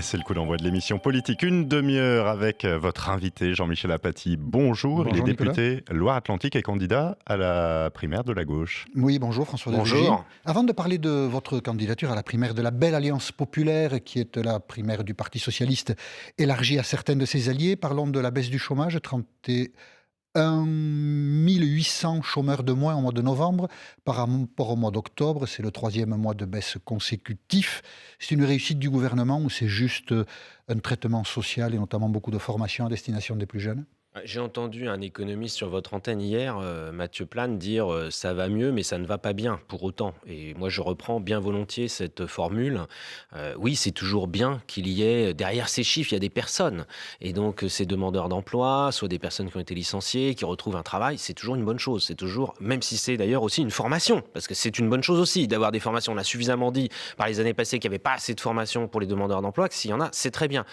Et c'est le coup d'envoi de l'émission politique. Une demi-heure avec votre invité Jean-Michel Apathy. Bonjour, il est Bonjour Nicolas. député Loire-Atlantique et candidat à la primaire de la gauche. Oui, bonjour François de Rugy. Bonjour. Avant de parler de votre candidature à la primaire de la Belle Alliance Populaire, qui est la primaire du Parti Socialiste élargie à certains de ses alliés, parlons de la baisse du chômage, 31 800 chômeurs de moins au mois de novembre par rapport au mois d'octobre. C'est le troisième mois de baisse consécutif. C'est une réussite du gouvernement ou c'est juste un traitement social et notamment beaucoup de formations à destination des plus jeunes? J'ai entendu un économiste sur votre antenne hier, Mathieu Plane, dire ça va mieux, mais ça ne va pas bien pour autant. Et moi, je reprends bien volontiers cette formule. Oui, c'est toujours bien qu'il y ait, derrière ces chiffres, il y a des personnes. Et donc, ces demandeurs d'emploi, soit des personnes qui ont été licenciées, qui retrouvent un travail, c'est toujours une bonne chose. C'est toujours, même si c'est d'ailleurs aussi une formation, parce que c'est une bonne chose aussi d'avoir des formations. On a suffisamment dit par les années passées qu'il n'y avait pas assez de formation pour les demandeurs d'emploi, que s'il y en a, c'est très bien.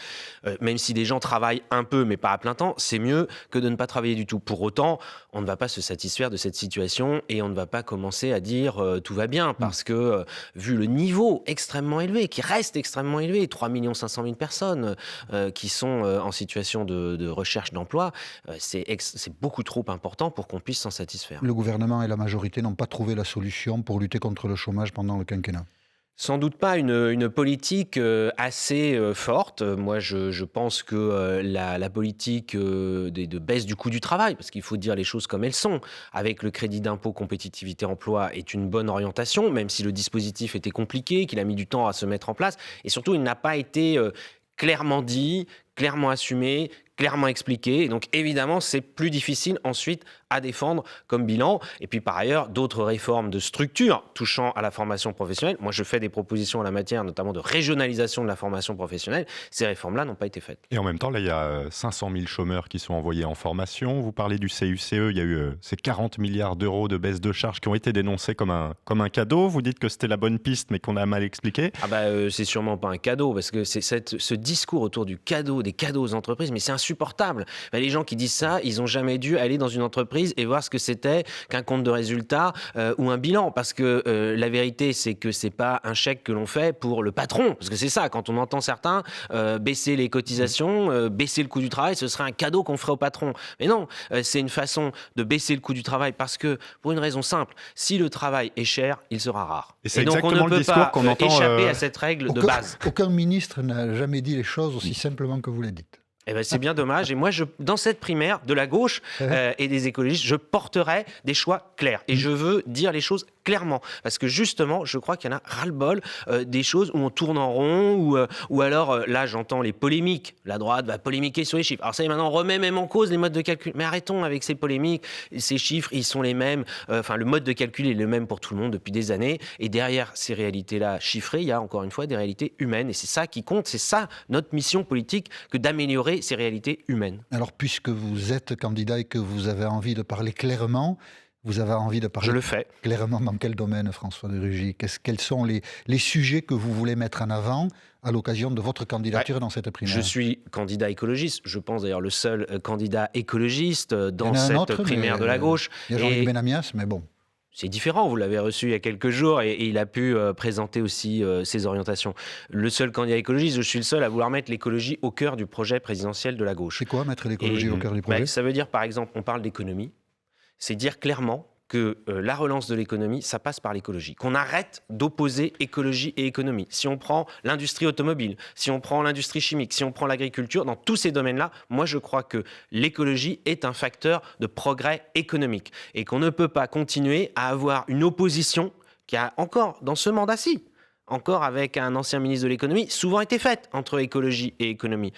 Même si des gens travaillent un peu, mais pas à plein temps, c'est mieux que de ne pas travailler du tout. Pour autant, on ne va pas se satisfaire de cette situation et on ne va pas commencer à dire tout va bien parce que vu le niveau extrêmement élevé, qui reste extrêmement élevé, 3 500 000 personnes qui sont en situation de recherche d'emploi, c'est beaucoup trop important pour qu'on puisse s'en satisfaire. Le gouvernement et la majorité n'ont pas trouvé la solution pour lutter contre le chômage pendant le quinquennat. Sans doute pas une politique assez forte. Moi, je pense que la politique de baisse du coût du travail, parce qu'il faut dire les choses comme elles sont, avec le crédit d'impôt compétitivité emploi, est une bonne orientation, même si le dispositif était compliqué, qu'il a mis du temps à se mettre en place. Et surtout, il n'a pas été clairement dit, clairement assumé, clairement expliqué. Et donc, évidemment, c'est plus difficile ensuite à défendre comme bilan. Et puis, par ailleurs, d'autres réformes de structure touchant à la formation professionnelle. Moi, je fais des propositions en la matière, notamment de régionalisation de la formation professionnelle. Ces réformes-là n'ont pas été faites. Et en même temps, là, il y a 500 000 chômeurs qui sont envoyés en formation. Vous parlez du CUCE, il y a eu ces 40 milliards d'euros de baisse de charges qui ont été dénoncés comme un cadeau. Vous dites que c'était la bonne piste, mais qu'on a mal expliqué. C'est sûrement pas un cadeau, parce que c'est ce discours autour du cadeau, des cadeaux aux entreprises, mais c'est insupportable. Les gens qui disent ça, ils n'ont jamais dû aller dans une entreprise et voir ce que c'était qu'un compte de résultat ou un bilan, parce que la vérité, c'est que c'est pas un chèque que l'on fait pour le patron, parce que c'est ça, quand on entend certains baisser les cotisations, baisser le coût du travail, ce serait un cadeau qu'on ferait au patron. Mais non, c'est une façon de baisser le coût du travail, parce que, pour une raison simple, si le travail est cher, il sera rare. Et c'est donc on exactement ne le peut discours pas qu'on entend. échapper à cette règle de base. Aucun ministre n'a jamais dit les choses aussi simplement que vous les dites. Eh ben, c'est bien dommage. Et moi, dans cette primaire de la gauche et des écologistes, je porterai des choix clairs. Et je veux dire les choses clairement. Parce que justement, je crois qu'il y en a ras-le-bol des choses où on tourne en rond, ou alors, là, j'entends les polémiques. La droite va polémiquer sur les chiffres. Alors ça y est, maintenant, on remet même en cause les modes de calcul. Mais arrêtons avec ces polémiques. Ces chiffres, ils sont les mêmes. Le mode de calcul est le même pour tout le monde depuis des années. Et derrière ces réalités-là chiffrées, il y a encore une fois des réalités humaines. Et c'est ça qui compte. C'est ça notre mission politique, que d'améliorer ces réalités humaines. Alors, puisque vous êtes candidat et que vous avez envie de parler clairement, vous avez envie de parler Je le fais. clairement dans quel domaine, François de Rugy? Quels sont les sujets que vous voulez mettre en avant à l'occasion de votre candidature dans cette primaire? Je suis candidat écologiste. Je pense d'ailleurs le seul candidat écologiste Il y dans en a un cette autre, primaire mais de la gauche. il y a Jean-Luc Et Benamias, mais bon. c'est différent, vous l'avez reçu il y a quelques jours et il a pu présenter aussi ses orientations. Le seul candidat écologiste, je suis le seul à vouloir mettre l'écologie au cœur du projet présidentiel de la gauche. C'est quoi mettre l'écologie au cœur du projet? Ça veut dire, par exemple, on parle d'économie, c'est dire clairement que la relance de l'économie, ça passe par l'écologie. Qu'on arrête d'opposer écologie et économie. Si on prend l'industrie automobile, si on prend l'industrie chimique, si on prend l'agriculture, dans tous ces domaines-là, moi je crois que l'écologie est un facteur de progrès économique. Et qu'on ne peut pas continuer à avoir une opposition qui a encore, dans ce mandat-ci, encore avec un ancien ministre de l'économie, souvent été faite entre écologie et économie.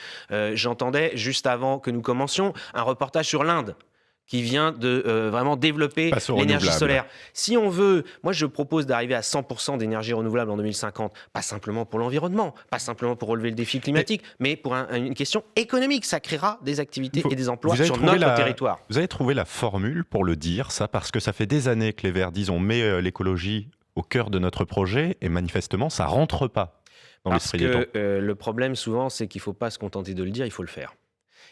J'entendais, juste avant que nous commencions, un reportage sur l'Inde, qui vient de vraiment développer l'énergie solaire. Si on veut, moi je propose d'arriver à 100% d'énergie renouvelable en 2050, pas simplement pour l'environnement, pas simplement pour relever le défi climatique, mais pour une question économique. Ça créera des activités et des emplois sur notre territoire. Vous avez trouvé la formule pour le dire, ça, parce que ça fait des années que les Verts disent on met l'écologie au cœur de notre projet, et manifestement ça rentre pas dans l'esprit des temps. Parce que le problème souvent, c'est qu'il ne faut pas se contenter de le dire, il faut le faire.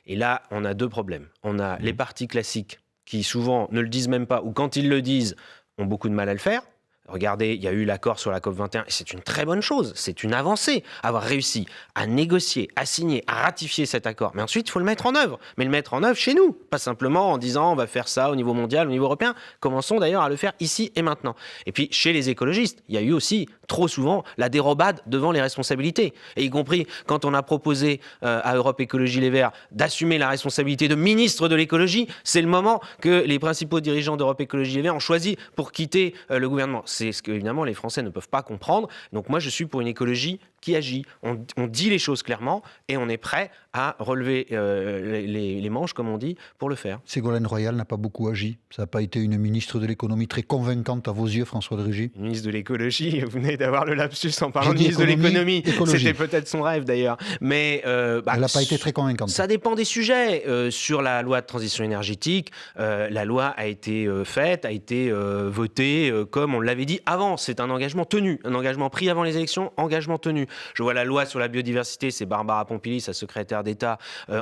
Et là, on a deux problèmes. On a les partis classiques qui souvent ne le disent même pas, ou quand ils le disent, ont beaucoup de mal à le faire. Regardez, il y a eu l'accord sur la COP21, et c'est une très bonne chose, c'est une avancée, avoir réussi à négocier, à signer, à ratifier cet accord. Mais ensuite, il faut le mettre en œuvre, mais le mettre en œuvre chez nous, pas simplement en disant on va faire ça au niveau mondial, au niveau européen. Commençons d'ailleurs à le faire ici et maintenant. Et puis, chez les écologistes, il y a eu aussi, trop souvent, la dérobade devant les responsabilités. Et y compris quand on a proposé à Europe Écologie Les Verts d'assumer la responsabilité de ministre de l'écologie, c'est le moment que les principaux dirigeants d'Europe Écologie Les Verts ont choisi pour quitter le gouvernement. C'est ce que, évidemment, les Français ne peuvent pas comprendre. Donc moi, je suis pour une écologie qui agit. On dit les choses clairement et on est prêt à relever les manches, comme on dit, pour le faire. Ségolène Royal n'a pas beaucoup agi. Ça n'a pas été une ministre de l'économie très convaincante à vos yeux, François de Rugy? Une ministre de l'écologie, vous venez d'avoir le lapsus en parlant de ministre de l'économie. C'était peut-être son rêve d'ailleurs. Mais elle n'a pas été très convaincante. Ça dépend des sujets. Sur la loi de transition énergétique, la loi a été faite, a été votée comme on l'avait dit avant. C'est un engagement tenu, un engagement pris avant les élections, engagement tenu. Je vois la loi sur la biodiversité, c'est Barbara Pompili, sa secrétaire d'État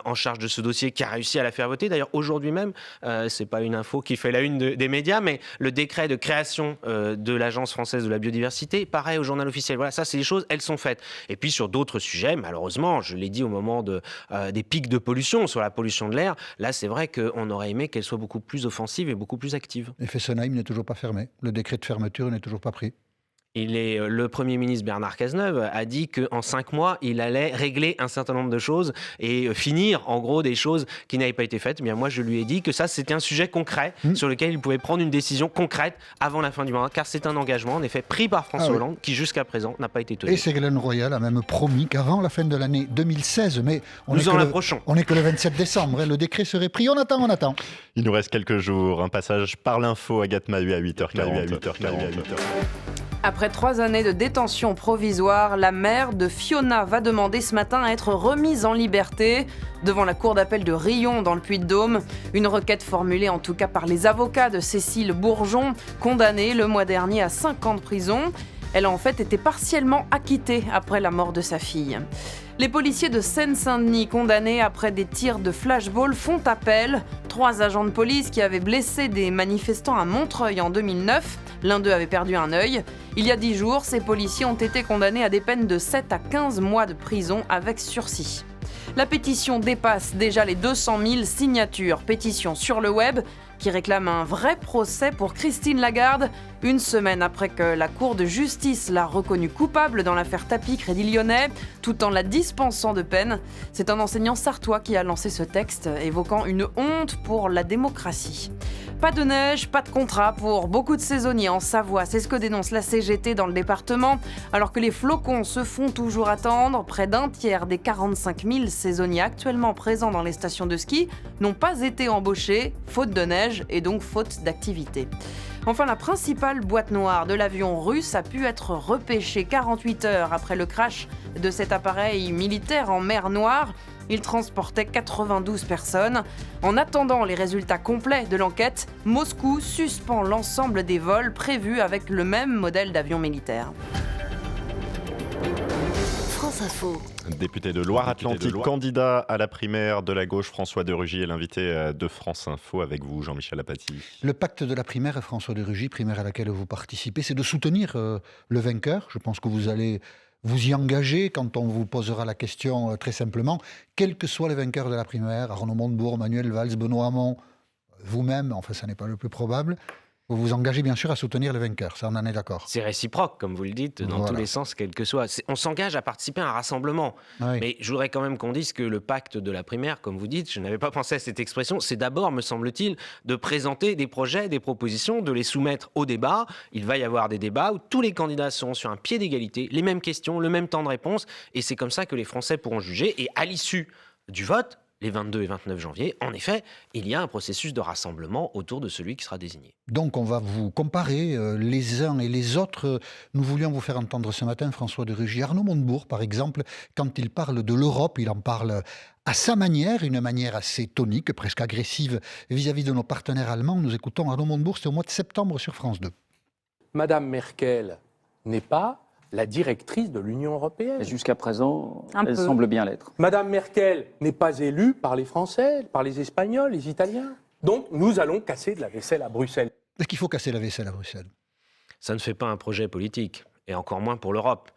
en charge de ce dossier, qui a réussi à la faire voter. D'ailleurs, aujourd'hui même, c'est pas une info qui fait la une des médias, mais le décret de création de l'Agence française de la biodiversité paraît au journal officiel. Voilà, ça, c'est les choses, elles sont faites. Et puis sur d'autres sujets, malheureusement, je l'ai dit au moment des pics de pollution, sur la pollution de l'air, là, c'est vrai qu'on aurait aimé qu'elle soit beaucoup plus offensive et beaucoup plus active. Et Fessenheim n'est toujours pas fermé. Le décret de fermeture n'est toujours pas pris. Le Premier ministre Bernard Cazeneuve a dit qu'en 5 mois, il allait régler un certain nombre de choses et finir, en gros, des choses qui n'avaient pas été faites. Eh bien, moi, je lui ai dit que ça, c'était un sujet concret sur lequel il pouvait prendre une décision concrète avant la fin du mandat, car c'est un engagement, en effet, pris par François Hollande, qui, jusqu'à présent, n'a pas été tenu. Et Ségolène Royal a même promis qu'avant la fin de l'année 2016, mais nous en approchons. On n'est que le 27 décembre, le décret serait pris. On attend. Il nous reste quelques jours. Un passage par l'info, Agathe Mahut à 8h40. Après 3 années de détention provisoire, la mère de Fiona va demander ce matin à être remise en liberté devant la cour d'appel de Riom dans le Puy-de-Dôme. Une requête formulée en tout cas par les avocats de Cécile Bourgeon, condamnée le mois dernier à 5 ans de prison. Elle a en fait été partiellement acquittée après la mort de sa fille. Les policiers de Seine-Saint-Denis condamnés après des tirs de flashball font appel. 3 agents de police qui avaient blessé des manifestants à Montreuil en 2009. L'un d'eux avait perdu un œil. Il y a 10 jours, ces policiers ont été condamnés à des peines de 7 à 15 mois de prison avec sursis. La pétition dépasse déjà les 200 000 signatures. Pétition sur le web qui réclame un vrai procès pour Christine Lagarde, une semaine après que la Cour de justice l'a reconnue coupable dans l'affaire Tapie Crédit Lyonnais, tout en la dispensant de peine. C'est un enseignant sartois qui a lancé ce texte, évoquant une honte pour la démocratie. Pas de neige, pas de contrat pour beaucoup de saisonniers en Savoie. C'est ce que dénonce la CGT dans le département. Alors que les flocons se font toujours attendre, près d'un tiers des 45 000 saisonniers actuellement présents dans les stations de ski n'ont pas été embauchés, faute de neige et donc faute d'activité. Enfin, la principale boîte noire de l'avion russe a pu être repêchée 48 heures après le crash de cet appareil militaire en mer Noire. Il transportait 92 personnes. En attendant les résultats complets de l'enquête, Moscou suspend l'ensemble des vols prévus avec le même modèle d'avion militaire. France Info. Député de Loire-Atlantique, candidat à la primaire de la gauche, François de Rugy est l'invité de France Info avec vous, Jean-Michel Apathy. Le pacte de la primaire, François de Rugy, primaire à laquelle vous participez, c'est de soutenir le vainqueur. Je pense que vous allez vous y engager quand on vous posera la question très simplement. Quel que soit le vainqueur de la primaire, Arnaud Montebourg, Manuel Valls, Benoît Hamon, vous-même, enfin ça n'est pas le plus probable, vous vous engagez bien sûr à soutenir le vainqueur, ça on en est d'accord. C'est réciproque, comme vous le dites, dans tous les sens, quel que soit. On s'engage à participer à un rassemblement. Oui. Mais je voudrais quand même qu'on dise que le pacte de la primaire, comme vous dites, je n'avais pas pensé à cette expression, c'est d'abord, me semble-t-il, de présenter des projets, des propositions, de les soumettre au débat. Il va y avoir des débats où tous les candidats seront sur un pied d'égalité, les mêmes questions, le même temps de réponse, et c'est comme ça que les Français pourront juger. Et à l'issue du vote, les 22 et 29 janvier, en effet, il y a un processus de rassemblement autour de celui qui sera désigné. Donc on va vous comparer les uns et les autres. Nous voulions vous faire entendre ce matin François de Rugy. Arnaud Montebourg, par exemple, quand il parle de l'Europe, il en parle à sa manière, une manière assez tonique, presque agressive vis-à-vis de nos partenaires allemands. Nous écoutons Arnaud Montebourg, c'est au mois de septembre sur France 2. Madame Merkel n'est pas la directrice de l'Union européenne. Et jusqu'à présent, elle semble bien l'être. Madame Merkel n'est pas élue par les Français, par les Espagnols, les Italiens. Donc nous allons casser de la vaisselle à Bruxelles. Est-ce qu'il faut casser la vaisselle à Bruxelles ? Ça ne fait pas un projet politique, et encore moins pour l'Europe.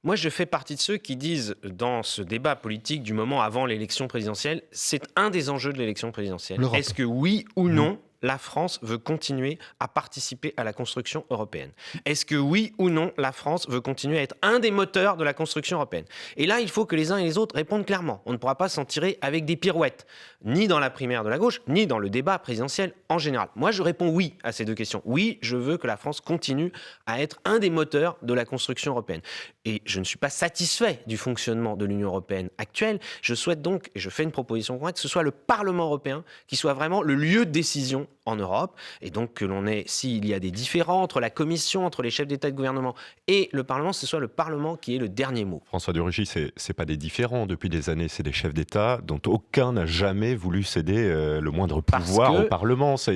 Moi, je fais partie de ceux qui disent, dans ce débat politique du moment avant l'élection présidentielle, c'est un des enjeux de l'élection présidentielle. L'Europe. Est-ce que oui ou non, la France veut continuer à participer à la construction européenne? Est-ce que oui ou non, la France veut continuer à être un des moteurs de la construction européenne? Et là, il faut que les uns et les autres répondent clairement. On ne pourra pas s'en tirer avec des pirouettes, ni dans la primaire de la gauche, ni dans le débat présidentiel en général. Moi, je réponds oui à ces deux questions. Oui, je veux que la France continue à être un des moteurs de la construction européenne. Et je ne suis pas satisfait du fonctionnement de l'Union européenne actuelle. Je souhaite donc, et je fais une proposition concrète, que ce soit le Parlement européen qui soit vraiment le lieu de décision en Europe, et donc que l'on ait, s'il y a des différends entre la Commission, entre les chefs d'État et de gouvernement et le Parlement, ce soit le Parlement qui ait le dernier mot. François de Rugy, c'est pas des différends depuis des années, c'est des chefs d'État dont aucun n'a jamais voulu céder le moindre pouvoir au Parlement. Ça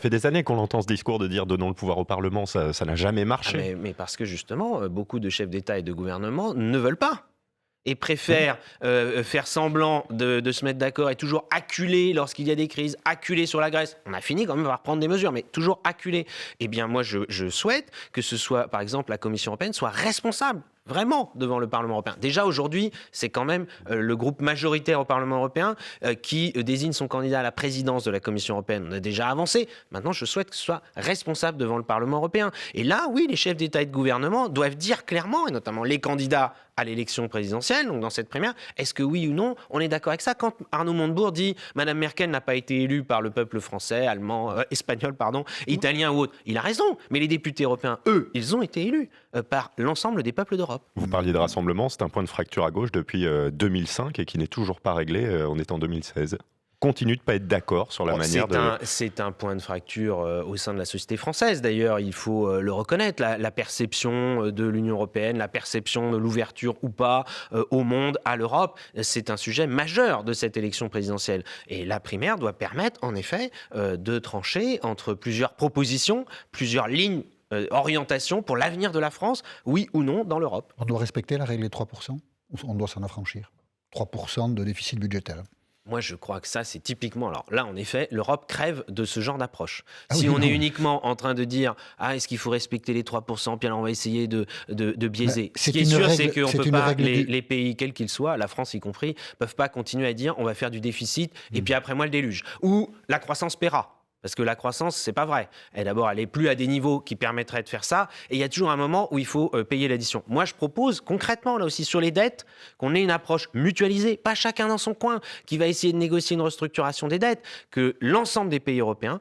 fait des années qu'on entend ce discours de dire donnons le pouvoir au Parlement, ça n'a jamais marché. Mais parce que justement, beaucoup de chefs d'État et de gouvernement ne veulent pas. Et préfèrent faire semblant de se mettre d'accord et toujours acculer lorsqu'il y a des crises, acculer sur la Grèce. On a fini quand même par prendre des mesures, mais toujours acculer. Eh bien, moi, je souhaite que ce soit, par exemple, la Commission européenne soit responsable, vraiment, devant le Parlement européen. Déjà, aujourd'hui, c'est quand même le groupe majoritaire au Parlement européen qui désigne son candidat à la présidence de la Commission européenne. On a déjà avancé. Maintenant, je souhaite que ce soit responsable devant le Parlement européen. Et là, oui, les chefs d'État et de gouvernement doivent dire clairement, et notamment les candidats à l'élection présidentielle, donc dans cette primaire, est-ce que oui ou non, on est d'accord avec ça? Quand Arnaud Montebourg dit « Madame Merkel n'a pas été élue par le peuple français, allemand, espagnol, italien ou autre », il a raison. Mais les députés européens, eux, ils ont été élus par l'ensemble des peuples d'Europe. Vous parliez de rassemblement, c'est un point de fracture à gauche depuis 2005 et qui n'est toujours pas réglé, on est en 2016. Continue de ne pas être d'accord sur la manière de... C'est un point de fracture au sein de la société française, d'ailleurs, il faut le reconnaître. La perception de l'Union européenne, la perception de l'ouverture ou pas au monde, à l'Europe, c'est un sujet majeur de cette élection présidentielle. Et la primaire doit permettre, en effet, de trancher entre plusieurs propositions, plusieurs lignes, orientation pour l'avenir de la France, oui ou non, dans l'Europe. On doit respecter la règle des 3% ou on doit s'en affranchir? 3% de déficit budgétaire. Moi, je crois que ça, c'est typiquement... Alors là, en effet, l'Europe crève de ce genre d'approche. Ah si oui, on non. est uniquement en train de dire « Ah, est-ce qu'il faut respecter les 3% » puis alors on va essayer de biaiser. Ce qui est sûr, c'est qu'on ne peut pas... Les pays, quels qu'ils soient, la France y compris, ne peuvent pas continuer à dire « On va faire du déficit et puis après moi, le déluge ». Ou « La croissance paiera ». Parce que la croissance, c'est pas vrai. D'abord, elle n'est plus à des niveaux qui permettraient de faire ça. Et il y a toujours un moment où il faut payer l'addition. Moi, je propose concrètement, là aussi, sur les dettes, qu'on ait une approche mutualisée, pas chacun dans son coin, qui va essayer de négocier une restructuration des dettes, que l'ensemble des pays européens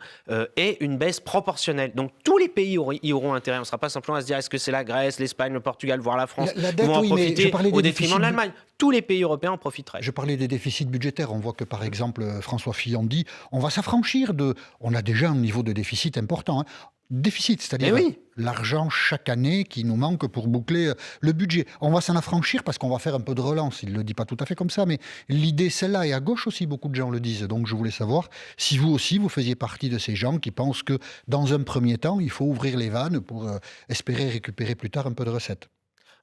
ait une baisse proportionnelle. Donc, tous les pays y auront intérêt. On ne sera pas simplement à se dire est-ce que c'est la Grèce, l'Espagne, le Portugal, voire la France la qui dette, vont en oui, profiter au détriment de déficits l'Allemagne. Tous les pays européens en profiteraient. Je parlais des déficits budgétaires. On voit que, par exemple, François Fillon dit on va s'affranchir de... On a déjà un niveau de déficit important. Déficit, c'est-à-dire l'argent chaque année qui nous manque pour boucler le budget. On va s'en affranchir parce qu'on va faire un peu de relance. Il ne le dit pas tout à fait comme ça, mais l'idée, celle-là, et à gauche aussi, beaucoup de gens le disent. Donc je voulais savoir si vous aussi, vous faisiez partie de ces gens qui pensent que, dans un premier temps, il faut ouvrir les vannes pour espérer récupérer plus tard un peu de recettes.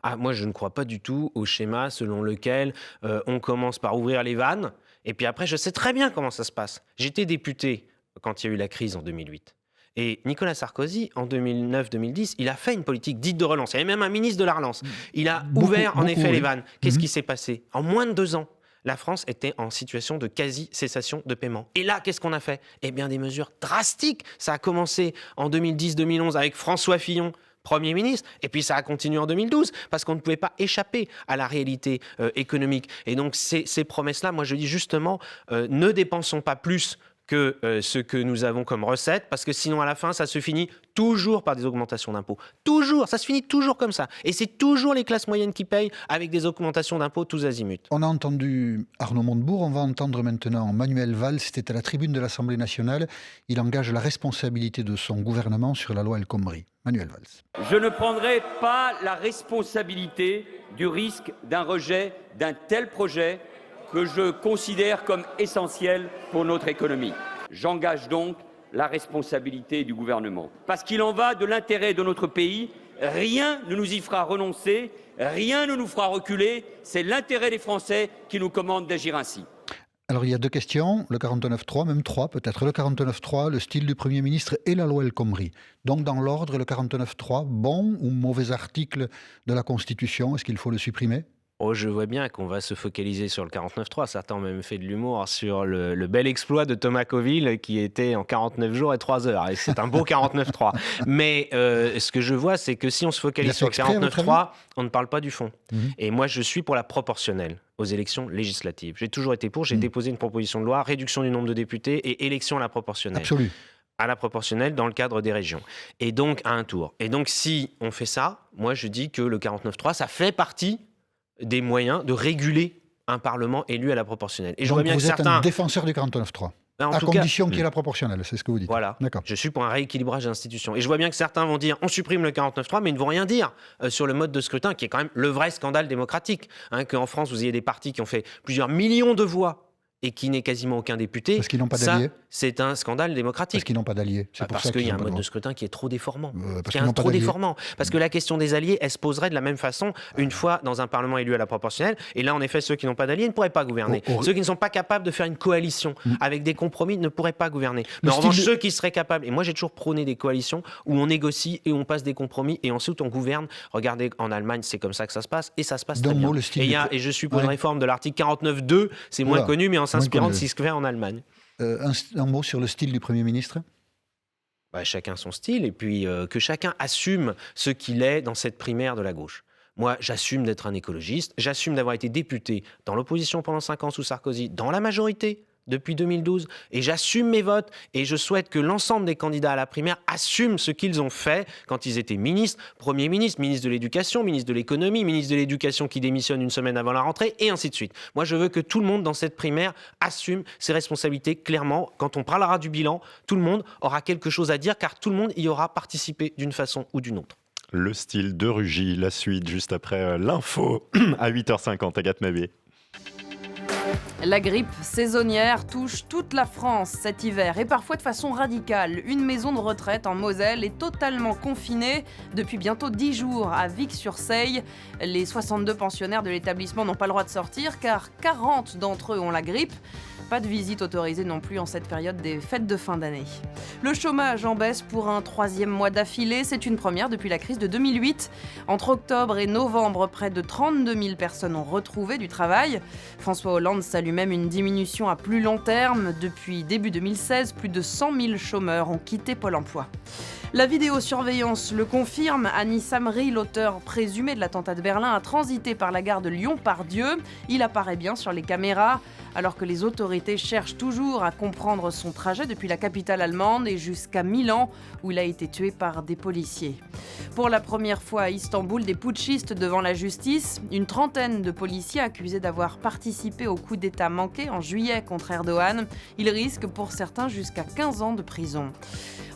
Ah, moi, je ne crois pas du tout au schéma selon lequel on commence par ouvrir les vannes, et puis après, je sais très bien comment ça se passe. J'étais député quand il y a eu la crise en 2008. Et Nicolas Sarkozy, en 2009-2010, il a fait une politique dite de relance. Il y avait même un ministre de la relance. Il a ouvert, en effet, les vannes. Qu'est-ce qui s'est passé? En moins de 2 ans, la France était en situation de quasi-cessation de paiement. Et là, qu'est-ce qu'on a fait? Eh bien, des mesures drastiques. Ça a commencé en 2010-2011 avec François Fillon, Premier ministre, et puis ça a continué en 2012, parce qu'on ne pouvait pas échapper à la réalité économique. Et donc, ces promesses-là, moi, je dis justement, ne dépensons pas plus que ce que nous avons comme recette, parce que sinon, à la fin, ça se finit toujours par des augmentations d'impôts. Toujours, ça se finit toujours comme ça. Et c'est toujours les classes moyennes qui payent avec des augmentations d'impôts tous azimuts. On a entendu Arnaud Montebourg, on va entendre maintenant Manuel Valls. C'était à la tribune de l'Assemblée nationale. Il engage la responsabilité de son gouvernement sur la loi El Khomri. Manuel Valls. Je ne prendrai pas la responsabilité du risque d'un rejet d'un tel projet que je considère comme essentiel pour notre économie. J'engage donc la responsabilité du gouvernement. Parce qu'il en va de l'intérêt de notre pays, rien ne nous y fera renoncer, rien ne nous fera reculer, c'est l'intérêt des Français qui nous commande d'agir ainsi. Alors il y a deux questions, le 49.3, même trois peut-être. Le 49.3, le style du Premier ministre et la loi El Khomri. Donc dans l'ordre, le 49.3, bon ou mauvais article de la Constitution, est-ce qu'il faut le supprimer ? Oh, je vois bien qu'on va se focaliser sur le 49.3. Certains ont même fait de l'humour sur le bel exploit de Thomas Coville qui était en 49 jours et 3 heures. Et c'est un beau 49.3. Mais ce que je vois, c'est que si on se focalise sur le 49.3, on ne parle pas du fond. Et moi, je suis pour la proportionnelle aux élections législatives. J'ai toujours été pour. J'ai déposé une proposition de loi, réduction du nombre de députés et élection à la proportionnelle. Absolu. À la proportionnelle dans le cadre des régions. Et donc à un tour. Et donc si on fait ça, moi je dis que le 49.3, ça fait partie des moyens de réguler un Parlement élu à la proportionnelle. Et je vois bien vous êtes un défenseur du 49.3, à condition qu'il y ait la proportionnelle, c'est ce que vous dites. Voilà, d'accord. Je suis pour un rééquilibrage d'institutions. Et je vois bien que certains vont dire on supprime le 49.3, mais ils ne vont rien dire sur le mode de scrutin, qui est quand même le vrai scandale démocratique. Qu'en France, vous ayez des partis qui ont fait plusieurs millions de voix et qui n'ait quasiment aucun député, parce qu'ils n'ont pas d'alliés. C'est un scandale démocratique. Parce qu'ils n'ont pas d'alliés. Parce qu'il y a un mode de scrutin qui est trop déformant. Déformant. Parce que la question des alliés, elle se poserait de la même façon une fois dans un Parlement élu à la proportionnelle. Et là, en effet, ceux qui n'ont pas d'alliés ne pourraient pas gouverner. Ceux qui ne sont pas capables de faire une coalition avec des compromis ne pourraient pas gouverner. Mais en revanche, ceux qui seraient capables, et moi j'ai toujours prôné des coalitions où on négocie et on passe des compromis et ensuite on gouverne. Regardez, en Allemagne, c'est comme ça que ça se passe et ça se passe très bien. Et je suis pour une réforme de l'article 49.2, c'est moins connu, mais en s'inspirant de ce qui se fait en Allemagne. Un mot sur le style du Premier ministre ? Chacun son style, et puis que chacun assume ce qu'il est dans cette primaire de la gauche. Moi, j'assume d'être un écologiste, j'assume d'avoir été député dans l'opposition pendant 5 ans sous Sarkozy, dans la majorité depuis 2012, et j'assume mes votes, et je souhaite que l'ensemble des candidats à la primaire assument ce qu'ils ont fait quand ils étaient ministres, Premier ministre, ministre de l'Éducation, ministre de l'Économie, ministre de l'Éducation qui démissionne une semaine avant la rentrée, et ainsi de suite. Moi, je veux que tout le monde dans cette primaire assume ses responsabilités clairement. Quand on parlera du bilan, tout le monde aura quelque chose à dire, car tout le monde y aura participé d'une façon ou d'une autre. Le style de Rugy, la suite juste après l'info à 8h50, Agathe Mabé. La grippe saisonnière touche toute la France cet hiver et parfois de façon radicale. Une maison de retraite en Moselle est totalement confinée depuis bientôt 10 jours à Vic-sur-Seille. Les 62 pensionnaires de l'établissement n'ont pas le droit de sortir car 40 d'entre eux ont la grippe. Pas de visite autorisée non plus en cette période des fêtes de fin d'année. Le chômage en baisse pour un 3e mois d'affilée. C'est une première depuis la crise de 2008. Entre octobre et novembre, près de 32 000 personnes ont retrouvé du travail. François Hollande salue même une diminution à plus long terme. Depuis début 2016, plus de 100 000 chômeurs ont quitté Pôle emploi. La vidéosurveillance le confirme. Anis Samri, l'auteur présumé de l'attentat de Berlin, a transité par la gare de Lyon-Part-Dieu. Il apparaît bien sur les caméras, alors que les autorités cherchent toujours à comprendre son trajet depuis la capitale allemande et jusqu'à Milan, où il a été tué par des policiers. Pour la première fois à Istanbul, des putschistes devant la justice. Une trentaine de policiers accusés d'avoir participé au coup d'État manqué en juillet contre Erdogan. Ils risquent pour certains jusqu'à 15 ans de prison.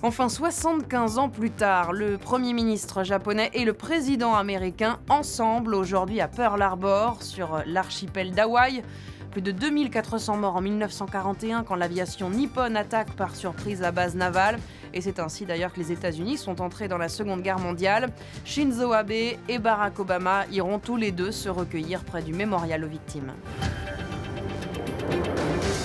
Enfin, 75 ans plus tard, le Premier ministre japonais et le président américain ensemble aujourd'hui à Pearl Harbor, sur l'archipel d'Hawaï. Plus de 2400 morts en 1941 quand l'aviation nippone attaque par surprise la base navale. Et c'est ainsi d'ailleurs que les États-Unis sont entrés dans la Seconde Guerre mondiale. Shinzo Abe et Barack Obama iront tous les deux se recueillir près du mémorial aux victimes.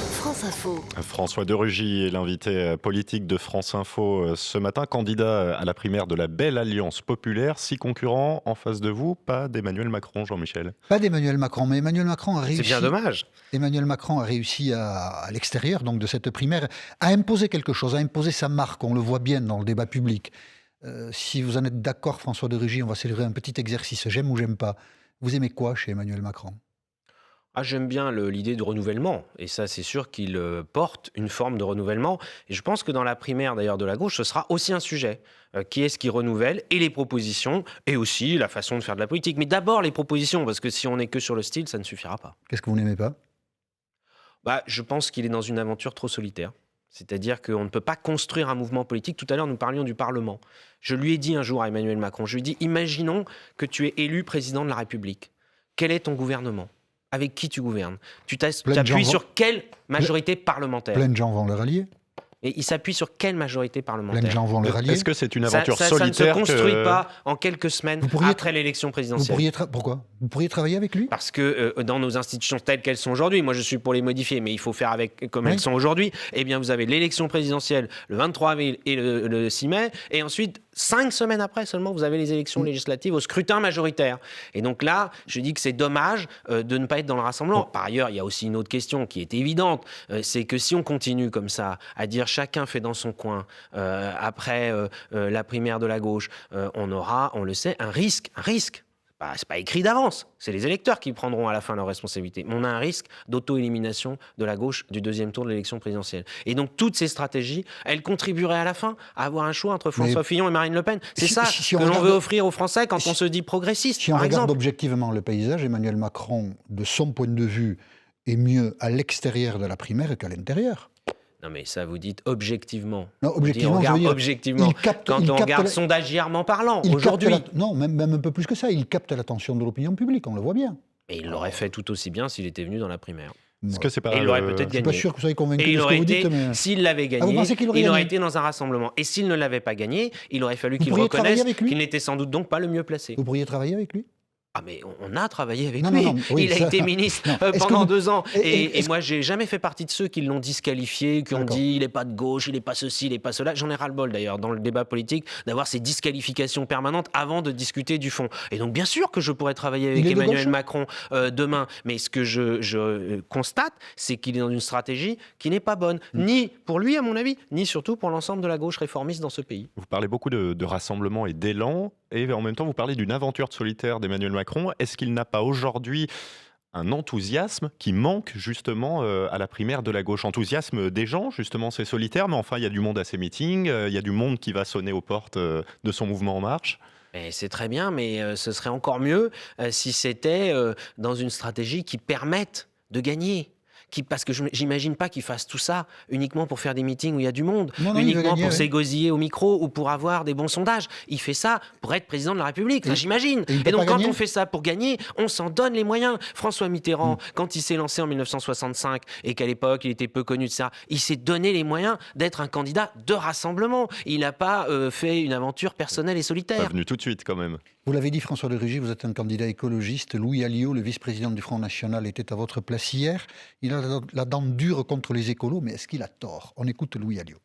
France Info. François de Rugy est l'invité politique de France Info ce matin, candidat à la primaire de la Belle Alliance Populaire. 6 concurrents en face de vous, pas d'Emmanuel Macron, Jean-Michel. Pas d'Emmanuel Macron, mais Emmanuel Macron a réussi. C'est bien dommage. Emmanuel Macron a réussi à l'extérieur donc de cette primaire à imposer quelque chose, à imposer sa marque. On le voit bien dans le débat public. Si vous en êtes d'accord, François de Rugy, on va célébrer un petit exercice. J'aime ou j'aime pas. Vous aimez quoi chez Emmanuel Macron ? J'aime bien l'idée de renouvellement, et ça c'est sûr qu'il porte une forme de renouvellement, et je pense que dans la primaire d'ailleurs de la gauche, ce sera aussi un sujet. Qui est-ce qui renouvelle, et les propositions, et aussi la façon de faire de la politique. Mais d'abord les propositions, parce que si on n'est que sur le style, ça ne suffira pas. Qu'est-ce que vous n'aimez pas ? Je pense qu'il est dans une aventure trop solitaire. C'est-à-dire qu'on ne peut pas construire un mouvement politique. Tout à l'heure, nous parlions du Parlement. Je lui ai dit un jour à Emmanuel Macron, je lui ai dit, imaginons que tu es élu président de la République. Quel est ton gouvernement ? Avec qui tu gouvernes ? Tu t'appuies sur quelle majorité parlementaire ? Plein de gens vont le rallier. Et il s'appuie sur quelle majorité Plein de parlementaire? gens vont le rallier. Est-ce que c'est une aventure ça solitaire ne se construit pas en quelques semaines après l'élection Vous présidentielle. pourriez Pourquoi? Vous pourriez travailler avec lui? Parce que dans nos institutions telles qu'elles sont aujourd'hui, moi je suis pour les modifier, mais il faut faire avec comme elles sont aujourd'hui, eh bien vous avez l'élection présidentielle le 23 avril et le 6 mai, et ensuite 5 semaines après seulement, vous avez les élections législatives au scrutin majoritaire. Et donc là, je dis que c'est dommage de ne pas être dans le rassemblement. Par ailleurs, il y a aussi une autre question qui est évidente, c'est que si on continue comme ça à dire chacun fait dans son coin après la primaire de la gauche, on aura, on le sait, un risque. C'est pas écrit d'avance, c'est les électeurs qui prendront à la fin leurs responsabilités. Mais on a un risque d'auto-élimination de la gauche du deuxième tour de l'élection présidentielle. Et donc toutes ces stratégies, elles contribueraient à la fin à avoir un choix entre François Fillon et Marine Le Pen. C'est que l'on veut offrir aux Français quand on se dit progressiste. Si on regarde objectivement le paysage, Emmanuel Macron, de son point de vue, est mieux à l'extérieur de la primaire qu'à l'intérieur. Non mais ça, vous dites objectivement. Non, objectivement, on regarde je veux dire, objectivement. Quand on regarde sondagièrement parlant, aujourd'hui. Non, même un peu plus que ça. Il capte l'attention de l'opinion publique, on le voit bien. Et il l'aurait fait tout aussi bien s'il était venu dans la primaire. Est-ce que c'est pas et il aurait peut-être gagné. Je ne suis pas sûr que vous soyez convaincu et de ce que vous dites. Mais... S'il l'avait gagné, il aurait été dans un rassemblement. Et s'il ne l'avait pas gagné, il aurait fallu qu'il reconnaisse qu'il n'était sans doute donc pas le mieux placé. Vous pourriez travailler avec lui? Ah mais on a travaillé avec lui. Il a été ministre pendant 2 ans. Et moi, j'ai jamais fait partie de ceux qui l'ont disqualifié, qui ont dit il n'est pas de gauche, il n'est pas ceci, il n'est pas cela. J'en ai ras-le-bol d'ailleurs dans le débat politique d'avoir ces disqualifications permanentes avant de discuter du fond. Et donc bien sûr que je pourrais travailler avec Emmanuel Macron demain. Mais ce que je constate, c'est qu'il est dans une stratégie qui n'est pas bonne, ni pour lui à mon avis, ni surtout pour l'ensemble de la gauche réformiste dans ce pays. Vous parlez beaucoup de rassemblement et d'élan. Et en même temps, vous parlez d'une aventure solitaire d'Emmanuel Macron. Est-ce qu'il n'a pas aujourd'hui un enthousiasme qui manque justement à la primaire de la gauche? Enthousiasme des gens, justement, c'est solitaire, mais enfin, il y a du monde à ses meetings, il y a du monde qui va sonner aux portes de son mouvement En Marche. C'est très bien, mais ce serait encore mieux si c'était dans une stratégie qui permette de gagner. Parce que j'imagine pas qu'il fasse tout ça uniquement pour faire des meetings où il y a du monde, uniquement pour s'égosiller au micro ou pour avoir des bons sondages. Il fait ça pour être président de la République, j'imagine. Et donc quand on fait ça pour gagner, on s'en donne les moyens. François Mitterrand, quand il s'est lancé en 1965 et qu'à l'époque il était peu connu de ça, il s'est donné les moyens d'être un candidat de rassemblement. Il n'a pas fait une aventure personnelle et solitaire. Pas venu tout de suite quand même. Vous l'avez dit, François de Rugy, vous êtes un candidat écologiste. Louis Alliot, le vice-président du Front National, était à votre place hier. Il a la dent dure contre les écolos, mais est-ce qu'il a tort? On écoute Louis Alliot.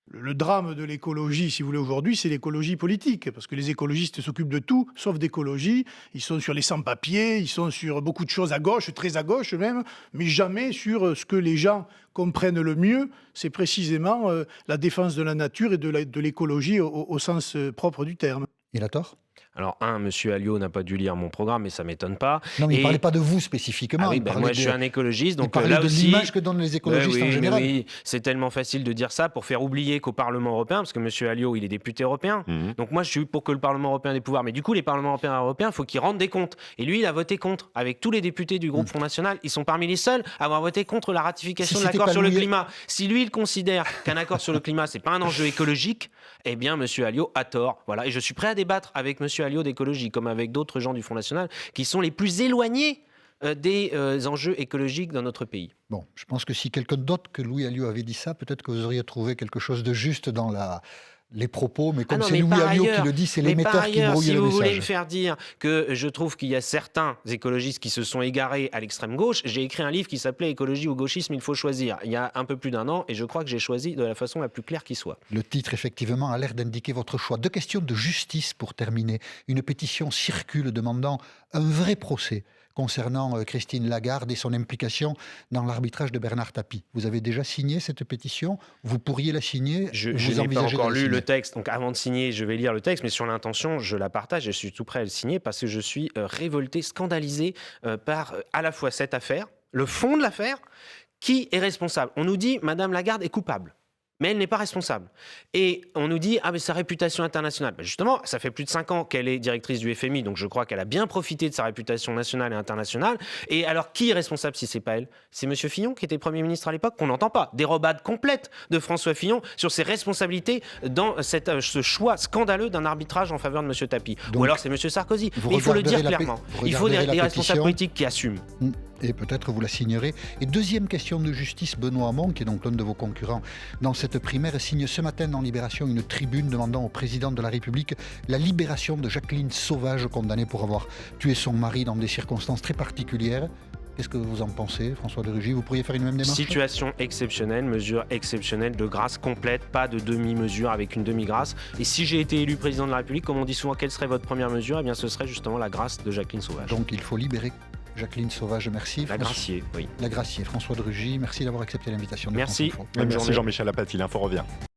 Le drame de l'écologie, si vous voulez, aujourd'hui, c'est l'écologie politique. Parce que les écologistes s'occupent de tout, sauf d'écologie. Ils sont sur les sans-papiers, ils sont sur beaucoup de choses à gauche, très à gauche même, mais jamais sur ce que les gens comprennent le mieux. C'est précisément la défense de la nature et de l'écologie au sens propre du terme. Il a tort? Alors, M. Alliot n'a pas dû lire mon programme, mais ça ne m'étonne pas. Non, mais il ne parlait pas de vous spécifiquement. Ah oui, moi, je suis un écologiste, donc il parlait de l'image que donnent les écologistes en général. Oui, c'est tellement facile de dire ça pour faire oublier qu'au Parlement européen, parce que M. Alliot, il est député européen, donc moi, je suis pour que le Parlement européen ait des pouvoirs. Mais du coup, les parlements européens, il faut qu'ils rendent des comptes. Et lui, il a voté contre. Avec tous les députés du groupe Front National, ils sont parmi les seuls à avoir voté contre la ratification de l'accord sur le climat. Si lui, il considère qu'un accord sur le climat, c'est pas un enjeu écologique, eh bien, M. Alliot a tort. Voilà. Et je suis prêt à débattre avec M. Alliot d'écologie, comme avec d'autres gens du Front National, qui sont les plus éloignés des enjeux écologiques dans notre pays. Bon, je pense que si quelqu'un d'autre que Louis Alliot avait dit ça, peut-être que vous auriez trouvé quelque chose de juste dans les propos, mais comme c'est Louis Alliot qui le dit, c'est l'émetteur qui brouille le message. Si vous voulez me faire dire que je trouve qu'il y a certains écologistes qui se sont égarés à l'extrême gauche, j'ai écrit un livre qui s'appelait « Écologie ou gauchisme, il faut choisir » il y a un peu plus d'1 an, et je crois que j'ai choisi de la façon la plus claire qui soit. Le titre, effectivement, a l'air d'indiquer votre choix. 2 questions de justice pour terminer. Une pétition circule demandant un vrai procès concernant Christine Lagarde et son implication dans l'arbitrage de Bernard Tapie. Vous avez déjà signé cette pétition? Vous pourriez la signer? Je n'ai pas encore lu le texte, donc avant de signer, je vais lire le texte, mais sur l'intention, je la partage, je suis tout prêt à le signer parce que je suis révolté, scandalisé par à la fois cette affaire, le fond de l'affaire, qui est responsable. On nous dit Madame Lagarde est coupable. Mais elle n'est pas responsable. Et on nous dit, mais sa réputation internationale. Justement, ça fait plus de 5 ans qu'elle est directrice du FMI, donc je crois qu'elle a bien profité de sa réputation nationale et internationale. Et alors, qui est responsable si ce n'est pas elle? C'est M. Fillon, qui était Premier ministre à l'époque, qu'on n'entend pas. Dérobade complète de François Fillon sur ses responsabilités dans ce choix scandaleux d'un arbitrage en faveur de M. Tapie. Ou alors c'est M. Sarkozy. Mais il faut le dire clairement. Il faut des responsables politiques qui assument. Et peut-être vous la signerez. Et deuxième question de justice, Benoît Hamon, qui est donc l'un de vos concurrents dans cette primaire, signe ce matin dans Libération une tribune demandant au président de la République la libération de Jacqueline Sauvage, condamnée pour avoir tué son mari dans des circonstances très particulières. Qu'est-ce que vous en pensez, François de Rugy? Vous pourriez faire une même démarche? Situation exceptionnelle, mesure exceptionnelle de grâce complète, pas de demi-mesure avec une demi-grâce. Et si j'ai été élu président de la République, comme on dit souvent, quelle serait votre première mesure? Eh bien, ce serait justement la grâce de Jacqueline Sauvage. Donc il faut libérer Jacqueline Sauvage, merci. La gracier, oui. La gracier, François de Rugy, merci d'avoir accepté l'invitation. Merci. Merci Jean-Michel Apathy, l'info revient.